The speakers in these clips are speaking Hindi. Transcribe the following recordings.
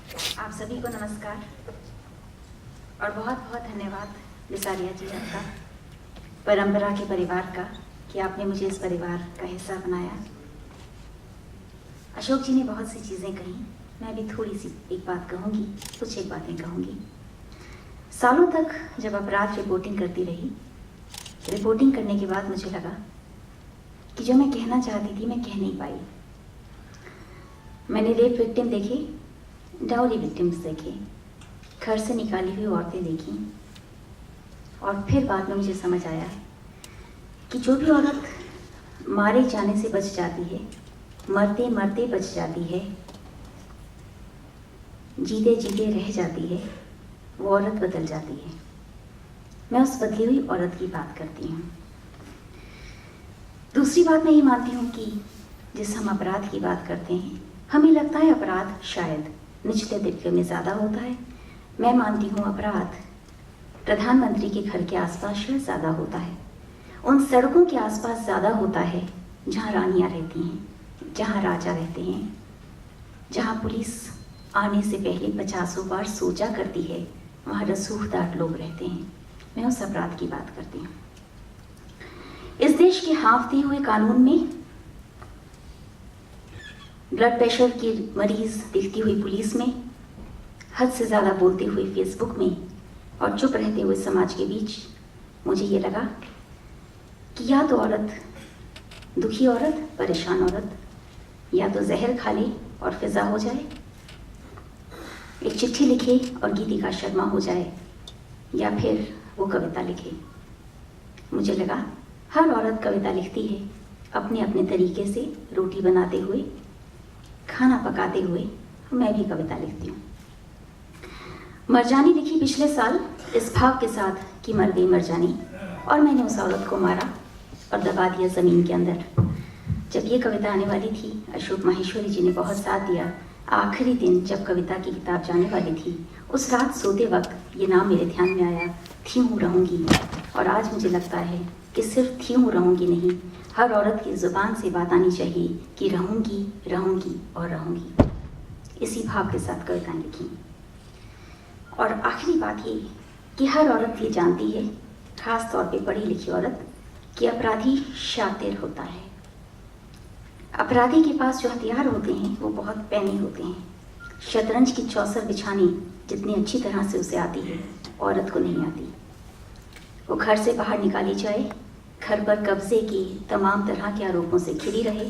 आप सभी को नमस्कार और बहुत बहुत धन्यवाद बिसारिया जी आपका, परंपरा के परिवार का, कि आपने मुझे इस परिवार का हिस्सा बनाया। अशोक जी ने बहुत सी चीज़ें कही, मैं भी थोड़ी सी एक बात कहूँगी, कुछ एक बातें कहूँगी। सालों तक जब अपराध रिपोर्टिंग करती रही, रिपोर्टिंग करने के बाद मुझे लगा कि जो मैं कहना चाहती थी मैं कह नहीं पाई। मैंने रेप विक्टिम देखे, डाउरी विक्टिम्स देखे, घर से निकाली हुई औरतें देखी, और फिर बाद में मुझे समझ आया कि जो भी औरत मारे जाने से बच जाती है, मरते मरते बच जाती है, जीते जीते रह जाती है, वो औरत बदल जाती है। मैं उस बदली हुई औरत की बात करती हूँ। दूसरी बात मैं ये मानती हूँ कि जिस हम अपराध की बात करते हैं, हमें लगता है अपराध शायद निचले तबके में ज़्यादा होता है। मैं मानती हूँ अपराध प्रधानमंत्री के घर के आसपास शायद ज़्यादा होता है, उन सड़कों के आसपास ज़्यादा होता है जहाँ रानियाँ रहती हैं, जहाँ राजा रहते हैं, जहाँ पुलिस आने से पहले 50 बार सोचा करती है, वहाँ रसूखदार लोग रहते हैं। मैं उस अपराध की बात करती हूँ। इस देश के हाँफते हुए कानून में, ब्लड प्रेशर की मरीज दिखती हुई पुलिस में, हद से ज़्यादा बोलते हुए फेसबुक में और चुप रहते हुए समाज के बीच, मुझे ये लगा कि या तो औरत, दुखी औरत, परेशान औरत, या तो जहर खा ले और फिजा हो जाए, एक चिट्ठी लिखे और गीतिका शर्मा हो जाए, या फिर वो कविता लिखे। मुझे लगा हर औरत कविता लिखती है, अपने अपने तरीके से, रोटी बनाते हुए, खाना पकाते हुए। मैं भी कविता लिखती हूँ। मरजानी लिखी पिछले साल इस भाव के साथ कि मर गई मरजानी, और मैंने उस औरत को मारा और दबा दिया ज़मीन के अंदर। जब ये कविता आने वाली थी, अशोक माहेश्वरी जी ने बहुत साथ दिया। आखिरी दिन जब कविता की किताब जाने वाली थी, उस रात सोते वक्त ये नाम मेरे ध्यान में आया, थी हूँ रहूँगी। और आज मुझे लगता है कि सिर्फ थी हूँ रहूँगी नहीं, हर औरत की ज़ुबान से बात आनी चाहिए कि रहूँगी, रहूँगी और रहूँगी। इसी भाव के साथ कविताएं लिखी। और आखिरी बात ये कि हर औरत ये जानती है, खास तौर पे पढ़ी लिखी औरत, कि अपराधी शातिर होता है। अपराधी के पास जो हथियार होते हैं वो बहुत पैने होते हैं। शतरंज की चौसर बिछानी जितनी अच्छी तरह से उसे आती है, औरत को नहीं आती। वो घर से बाहर निकाली जाए, घर पर कब्जे की तमाम तरह के आरोपों से घिरी रहे,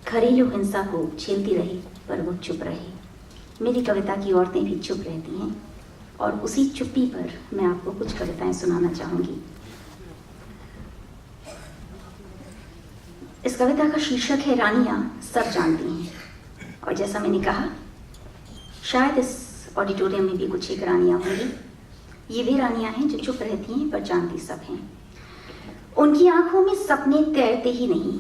घरेलू हिंसा को झेलती रही, पर वो चुप रहे। मेरी कविता की औरतें भी चुप रहती हैं, और उसी चुप्पी पर मैं आपको कुछ कविताएं सुनाना चाहूँगी। इस कविता का शीर्षक है रानियाँ सब जानती हैं। और जैसा मैंने कहा, शायद इस ऑडिटोरियम में भी कुछ एक रानियाँ होंगी। ये वे रानियाँ हैं जो चुप रहती हैं पर जानती सब हैं। उनकी आंखों में सपने तैरते ही नहीं,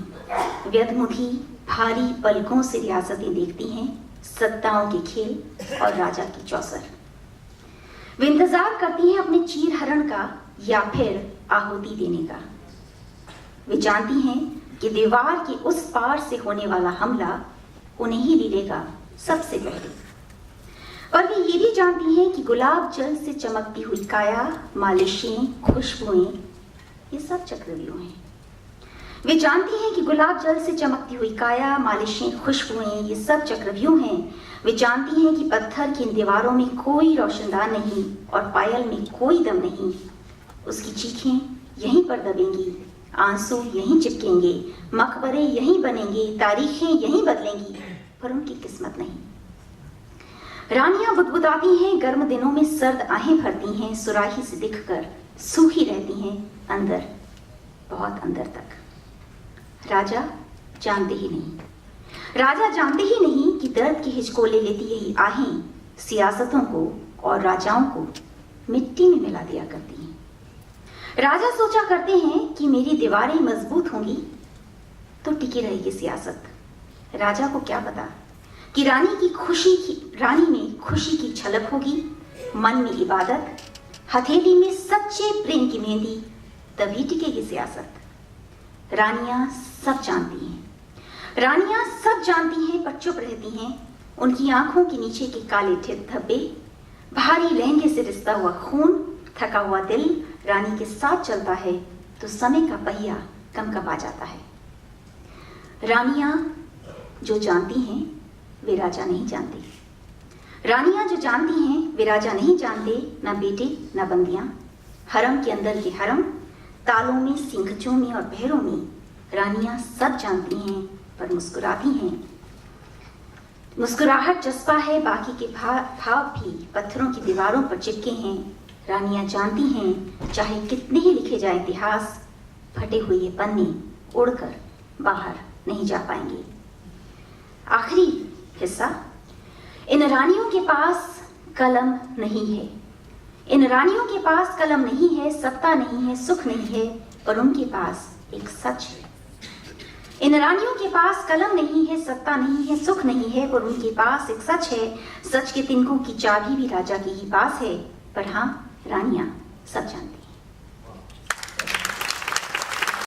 व्यधमुखी भारी पलकों से रियासतें देखती हैं, सत्ताओं के खेल और राजा की चौसर। वे इंतजार करती हैं अपने चीर हरण का या फिर आहुति देने का। वे जानती हैं कि दीवार के उस पार से होने वाला हमला उन्हें ही मिलेगा सबसे पहले। पर वे ये भी जानती हैं कि गुलाब जल से चमकती हुई काया, मालिशें, खुशबुएं, ये सब चक्रव्यूह हैं। वे जानती हैं कि गुलाब जल से चमकती हुई काया, मालिशें, खुशबुएं, ये सब चक्रव्यूह हैं। वे जानती हैं कि पत्थर की इन दीवारों में कोई रोशनदान नहीं और पायल में कोई दम नहीं। उसकी चीखें यहीं पर दबेंगी, आंसू यहीं चिपकेंगे, मकबरे यहीं बनेंगे, तारीखें यहीं बदलेंगी, पर उनकी किस्मत नहीं। रानियां बुदबुदाती हैं, गर्म दिनों में सर्द आहें भरती हैं, सुराही से दिखकर सूखी रहती हैं अंदर, बहुत अंदर तक। राजा जानते ही नहीं, राजा जानते ही नहीं कि दर्द की हिचकोले लेती यही आहें सियासतों को और राजाओं को मिट्टी में मिला दिया करती हैं। राजा सोचा करते हैं कि मेरी दीवारें मजबूत होंगी तो टिकी रहेगी सियासत। राजा को क्या पता कि रानी में खुशी की छलक होगी, मन में इबादत, हथेली में सच्चे प्रेम की मेहंदी, तभी टिकेगी सियासत। रानियां सब जानती हैं, रानियां सब जानती हैं पर चुप रहती हैं, उनकी आंखों के नीचे के काले धब्बे, भारी लहंगे से रिसता हुआ खून, थका हुआ दिल रानी के साथ चलता है तो समय का पहिया कम-कम आ जाता है। रानियां जो जानती हैं वे राजा नहीं जानते। रानियां जो जानती हैं वे राजा नहीं जानते, न बेटे न बंदियां। हरम के अंदर के हरम, तालों में, सिंघचों में और बहरों में रानियां सब जानती हैं पर मुस्कुराती हैं। मुस्कुराहट जज्बा है, बाकी के भाव भी पत्थरों की दीवारों पर चिपके हैं। रानियां जानती हैं चाहे कितने ही लिखे जाए इतिहास, फटे हुए ये पन्ने उड़कर बाहर नहीं जा पाएंगे। आखिरी हिस्सा, इन रानियों के पास कलम नहीं है। इन रानियों के पास कलम नहीं है, सत्ता नहीं है, सुख नहीं है, पर उनके पास एक सच है। इन रानियों के पास कलम नहीं है, सत्ता नहीं है, सुख नहीं है, पर उनके पास एक सच है। सच के तिनकों की चाबी भी राजा के ही पास है, पर हाँ, रानियां सब जानती हैं।